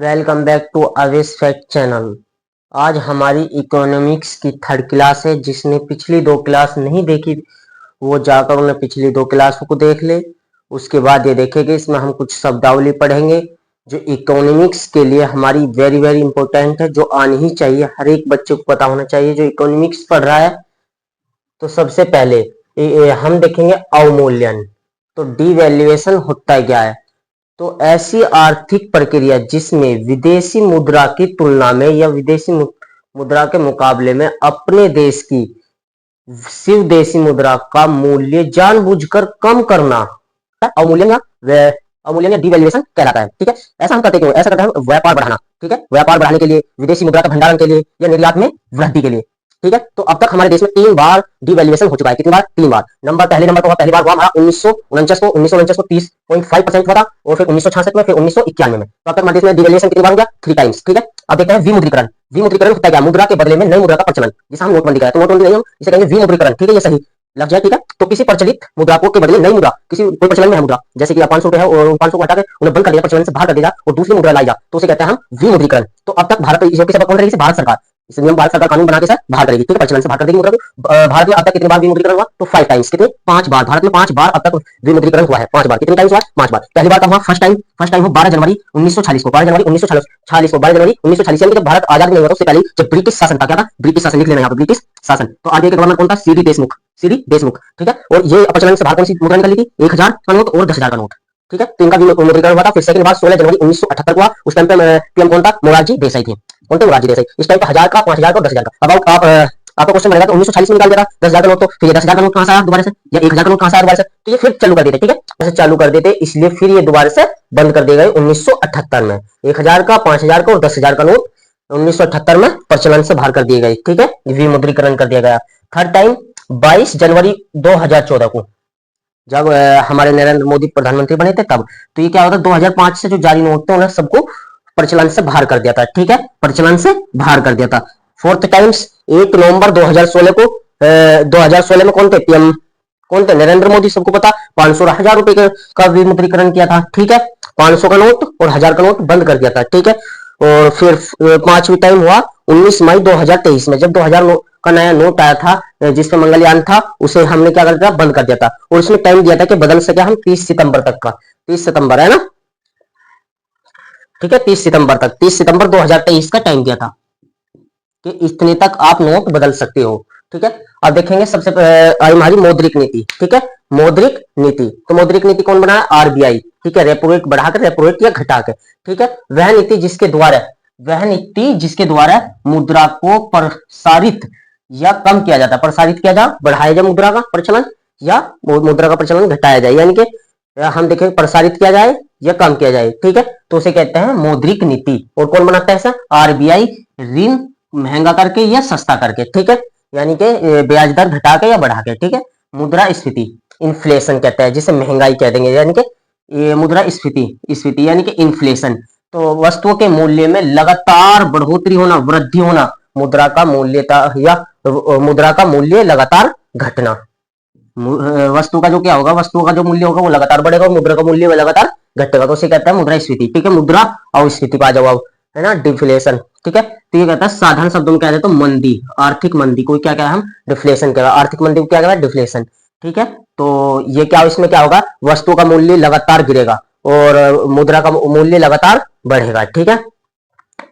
Welcome back to अवेस fact channel. आज हमारी इकोनॉमिक्स की थर्ड क्लास है। जिसने पिछली दो क्लास नहीं देखी वो जाकर उन्हें पिछली दो क्लास को देख ले। उसके बाद ये देखेंगे, इसमें हम कुछ शब्दावली पढ़ेंगे जो इकोनॉमिक्स के लिए हमारी वेरी वेरी इंपॉर्टेंट है, जो आनी ही चाहिए, हर एक बच्चे को पता होना चाहिए जो इकोनॉमिक्स पढ़ रहा है। तो सबसे पहले हम देखेंगे अवमूल्यन। तो डिवैल्यूएशन होता क्या है? तो ऐसी आर्थिक प्रक्रिया जिसमें विदेशी मुद्रा की तुलना में या विदेशी मुद्रा के मुकाबले में अपने देश की स्वदेशी मुद्रा का मूल्य जानबूझकर कम करना अवमूल्यन या अवमूल्यन या डिवैल्यूएशन कहलाता है। ठीक है, ऐसा हम करते क्यों? ऐसा करते हैं व्यापार बढ़ाना। ठीक है, व्यापार बढ़ाने के लिए, विदेशी मुद्रा का भंडारण के लिए या निर्यात में वृद्धि के लिए। ठीक है, तो अब तक हमारे देश में 3 बार डिवैल्यूएशन हो चुका है। कितनी बार? 3 बार। पहले नंबर पर हुआ, पहली बार हुआ हमारा 1949 को 30.5% हुआ था, और फिर 1966 में, फिर 1991 में। तो अब तक हमारे देश में डिवैल्यूएशन कितनी बार हो गया? 3 टाइम्स। ठीक है, अब देखते हैं विमुद्रीकरण। विमुद्रीकरण होता है क्या? मुद्रा के बदले में नई मुद्रा का प्रचलन, जिसे हम नोटबंदी कहते हैं। तो नोटबंदी नहीं, हम इसे कहेंगे विमुद्रीकरण। ठीक है, ये सही लफ्ज है। ठीक है, तो किसी प्रचलित मुद्रा को के बदले नई मुद्रा, किसी कोई प्रचलन में है मुद्रा, जैसे कि 500 है और 500 को हटा के उन्हें बंद कर दिया, प्रचलन से बाहर कर दिया और दूसरी मुद्रा लाई जा, तो उसे कहते हैं हम विमुद्रीकरण। तो अब तक भारत इसके सबक कौन करेगी? भारत सरकार। इस नियम भारत सरकार कानून बना के सर बाहर करेगी। ठीक है, प्रचलन से बाहर कर देगी मुद्रा को। भारत में अब तक कितनी बार विमुद्रीकरण हुआ? तो 5 टाइम्स। कितने? 5 बार। भारत में 5 बार अब तक विमुद्रीकरण हुआ है। 5 बार। कितने टाइम्स हुआ? 5 बार। पहली बार कब हुआ? फर्स्ट टाइम हो 12 जनवरी 1946 को। 12 जनवरी 1946 को, 12 जनवरी 1946 यानी कि भारत आजाद नहीं हुआ था उससे पहले जब ब्रिटिश शासन था। क्या था? ब्रिटिश शासन। लिख लेना यहाँ पे, ब्रिटिश शासन। तो आगे के गवर्नर कौन था? सीडी देशमुख। सीडी देशमुख। ठीक है, और ये प्रचलन से बाहर कौन सी मुद्रा निकाली थी? 1000 का नोट और 10,000 का नोट। ठीक है, तो इनका विमुद्रीकरण हुआ था। फिर सेकंड बार 16 जनवरी 1978 को हुआ। उस टाइम पे पीएम कौन था? मोरारजी देसाई थे। कौन थे? मोरारजी देसाई। इस टाइम पे 1000 का, 5000 का और 10,000 का। अब आप आपका क्वेश्चन बनेगा तो 1940 में निकाल दिया था 10,000 का नोट, तो फिर ये 10,000 का नोट कहां से आया दोबारा से, या 1000 का नोट कहां से आया दोबारा से? तो ये फिर चालू कर देते। ठीक है, जैसे चालू कर देते, इसलिए फिर ये दोबारा से बंद कर दिए गए 1978 में। 1000 का, 5000 का और 10,000 का नोट 1978 में प्रचलन से बाहर कर दिए गए। ठीक है, विमुद्रीकरण कर दिया गया। थर्ड टाइम 22 जनवरी 2014 को, जब हमारे नरेंद्र मोदी प्रधानमंत्री बने थे तब। तो ये क्या होता है? 2005 से जो जारी नोट थे उन्हें सबको प्रचलन से बाहर कर दिया था। ठीक है, प्रचलन से बाहर कर दिया था। फोर्थ टाइम्स 1 नवंबर 2016 को, 2016 में कौन थे पीएम? कौन थे? नरेंद्र मोदी। सबको पता, 500 और 1000 रुपए का विमुद्रीकरण किया था। ठीक है, 500 का नोट और 1000 का नोट बंद कर दिया था। ठीक है, और फिर पांचवी टाइम हुआ 19 मई 2023 में, जब 2000 का नया नोट आया था जिसपे मंगलयान था, उसे हमने क्या कर दिया? बंद कर दिया था। और उसमें टाइम दिया था कि बदल सके हम 30 सितंबर तक का। 30 सितंबर है ना? ठीक है, 30 सितंबर तक, 30 सितंबर 2023 का टाइम दिया था कि इतने तक आप नोट बदल सकते हो। ठीक है, अब देखेंगे सबसे आई हमारी मौद्रिक नीति। ठीक है, मौद्रिक नीति। तो मौद्रिक नीति कौन बनाया? आरबीआई। ठीक है, रेपो रेट बढ़ाकर, रेपो रेट या घटाकर। ठीक है, वह नीति जिसके द्वारा मुद्रा को प्रसारित या कम किया जाता है। प्रसारित किया जाए, बढ़ाया जाए मुद्रा का प्रचलन, या मुद्रा का प्रचलन घटाया जाए, यानी कि हम देखें प्रसारित किया जाए या कम किया जाए। ठीक है, तो उसे कहते हैं मौद्रिक नीति। और कौन बनाता है ऐसा? आरबीआई, ऋण महंगा करके या सस्ता करके। ठीक है, यानी कि ब्याज दर घटा के या बढ़ा के। ठीक है, मुद्रास्फीति, इन्फ्लेशन कहते हैं, जिसे महंगाई कह देंगे, यानी कि ये मुद्रास्फीति यानी कि इन्फ्लेशन। तो वस्तुओं के मूल्य में लगातार बढ़ोतरी होना, वृद्धि होना, मुद्रा का मूल्य या मुद्रा का मूल्य लगातार घटना। वस्तु का जो क्या होगा? वस्तुओं का जो मूल्य होगा वो लगातार बढ़ेगा और मुद्रा का मूल्य लगातार घटेगा, तो उसे कहता है मुद्रास्फीति। ठीक है, मुद्रा अस्फीति का जवाब है ना, डिफ्लेशन। ठीक है, तो ये कहता है साधारण शब्दों में क्या कहते हैं? तो मंदी, आर्थिक मंदी को क्या कहते हैं हम? डिफ्लेशन कहते हैं। आर्थिक मंदी को क्या कहते हैं? डिफ्लेशन। ठीक है, तो ये क्या, इसमें क्या होगा? वस्तुओं का मूल्य लगातार गिरेगा और मुद्रा का मूल्य लगातार बढ़ेगा। ठीक है,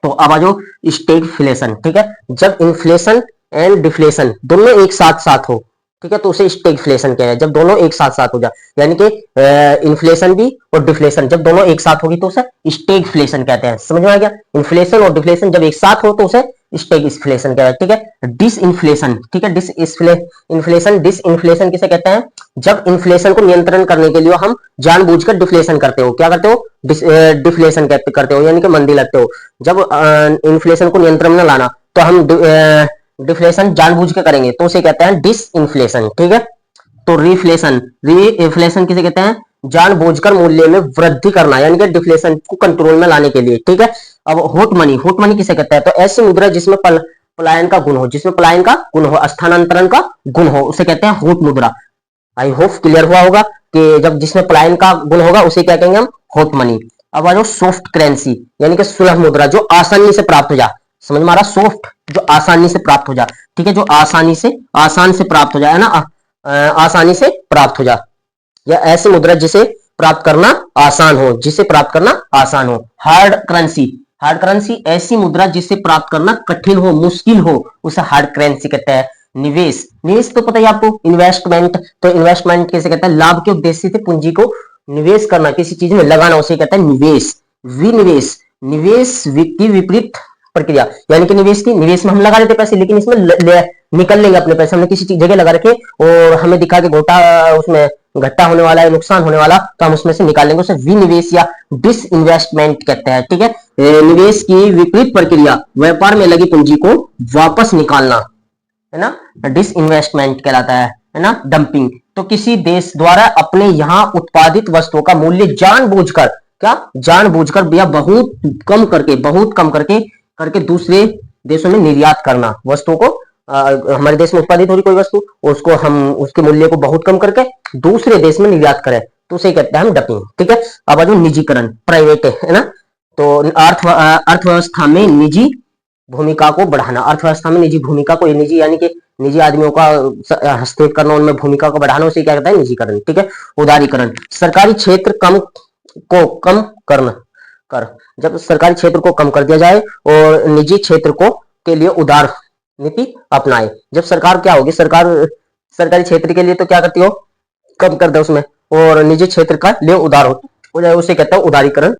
तो अब आ जाओ स्टैगफ्लेशन। ठीक है, जब इन्फ्लेशन एंड डिफ्लेशन दोनों एक साथ साथ हो, ठीक है, तो उसे स्टैगफ्लेशन कहते हैं। जब दोनों एक साथ साथ हो जाए, यानी कि इन्फ्लेशन भी और डिफ्लेशन जब दोनों एक साथ होगी तो उसे स्टैगफ्लेशन कहते हैं। समझ में आ गया? इन्फ्लेशन और डिफ्लेशन जब एक साथ हो तो उसे स्टैगफ्लेशन कहते हैं। ठीक है, डिसइन्फ्लेशन। ठीक है, डिसइन्फ्लेशन किसे कहते हैं? जब इन्फ्लेशन को नियंत्रण करने के लिए हम जानबूझकर डिफ्लेशन करते हो। क्या करते हो? डिफ्लेशन करते हो, यानी कि मंदी लगते हो। जब इन्फ्लेशन को नियंत्रण में लाना तो हम डिफ्लेशन जानबूझ के करेंगे, तो उसे कहते हैं डिसइन्फ्लेशन। ठीक है, तो रीइन्फ्लेशन किसे कहते हैं? जानबूझकर मूल्य में वृद्धि करना, यानी कि डिफ्लेशन को कंट्रोल में लाने के लिए। ठीक है, अब हॉट मनी किसे कहते हैं? तो ऐसी मुद्रा जिसमें पलायन का गुण हो, स्थानांतरण का गुण हो, उसे कहते हैं हॉट मुद्रा। आई होप क्लियर हुआ होगा कि जब जिसमें पलायन का गुण होगा उसे क्या कहेंगे हम? Hot money. अब आ जाओ सॉफ्ट करेंसी, यानी कि सुलभ मुद्रा, जो आसानी से प्राप्त हो जाए। समझ में आ रहा? सॉफ्ट, जो आसानी से प्राप्त हो जाए, ठीक है, जो आसानी से, आसान से प्राप्त हो जाए, है ना, आसानी से प्राप्त हो जाए, या ऐसी मुद्रा जिसे प्राप्त करना आसान हो, जिसे प्राप्त करना आसान हो। हार्ड करेंसी, हार्ड करेंसी ऐसी मुद्रा जिसे प्राप्त करना कठिन हो, मुश्किल हो, उसे हार्ड करेंसी कहते हैं। निवेश, निवेश तो पता ही आपको, इन्वेस्टमेंट, तो इन्वेस्टमेंट कैसे कहता है? लाभ के उद्देश्य से पूंजी को निवेश करना, किसी चीज में लगाना, उसे कहता है निवेश। विनिवेश, निवेश की विपरीत प्रक्रिया, यानी कि निवेश की, निवेश में हम लगा देते पैसे, लेकिन इसमें निकल लेंगे अपने पैसे, हमने किसी जगह लगा रखे और हमें दिखा के घोटा, उसमें घट्टा होने वाला है, नुकसान होने वाला, तो हम उसमें से निकाल लेंगे, उसे विनिवेश या डिस इन्वेस्टमेंट कहते हैं, ठीक है। निवेश की विपरीत प्रक्रिया, व्यापार में लगी पूंजी को वापस निकालना, है ना, डिस इन्वेस्टमेंट कहलाता है ना। डंपिंग, तो किसी देश द्वारा अपने यहाँ उत्पादित वस्तुओं का मूल्य जानबूझकर, क्या जानबूझकर या बहुत कम करके, बहुत कम करके करके दूसरे देशों में निर्यात करना। वस्तुओं को हमारे देश में उत्पादित हो रही कोई वस्तु, उसको हम उसके मूल्य को बहुत कम करके दूसरे देश में निर्यात करें, तो उसे कहते हैं हम डंपिंग, ठीक है। अब आ जाओ निजीकरण, प्राइवेट, है ना। तो अर्थव्यवस्था में निजी भूमिका को बढ़ाना, अर्थव्यवस्था में निजी भूमिका को, निजी यानी कि निजी आदमियों का हस्तक्षेप करना, उनमें भूमिका को बढ़ाना, उसे क्या कहता है? निजीकरण, ठीक है। उदारीकरण, सरकारी क्षेत्र कम करना, कर जब सरकारी क्षेत्र को कम कर दिया जाए और निजी क्षेत्र को के लिए उदार नीति अपनाए। जब सरकार क्या होगी, सरकार सरकारी क्षेत्र के लिए तो क्या करती हो? कम कर दे उसमें, और निजी क्षेत्र का लिए उदार हो जाए, उसे कहता है उदारीकरण।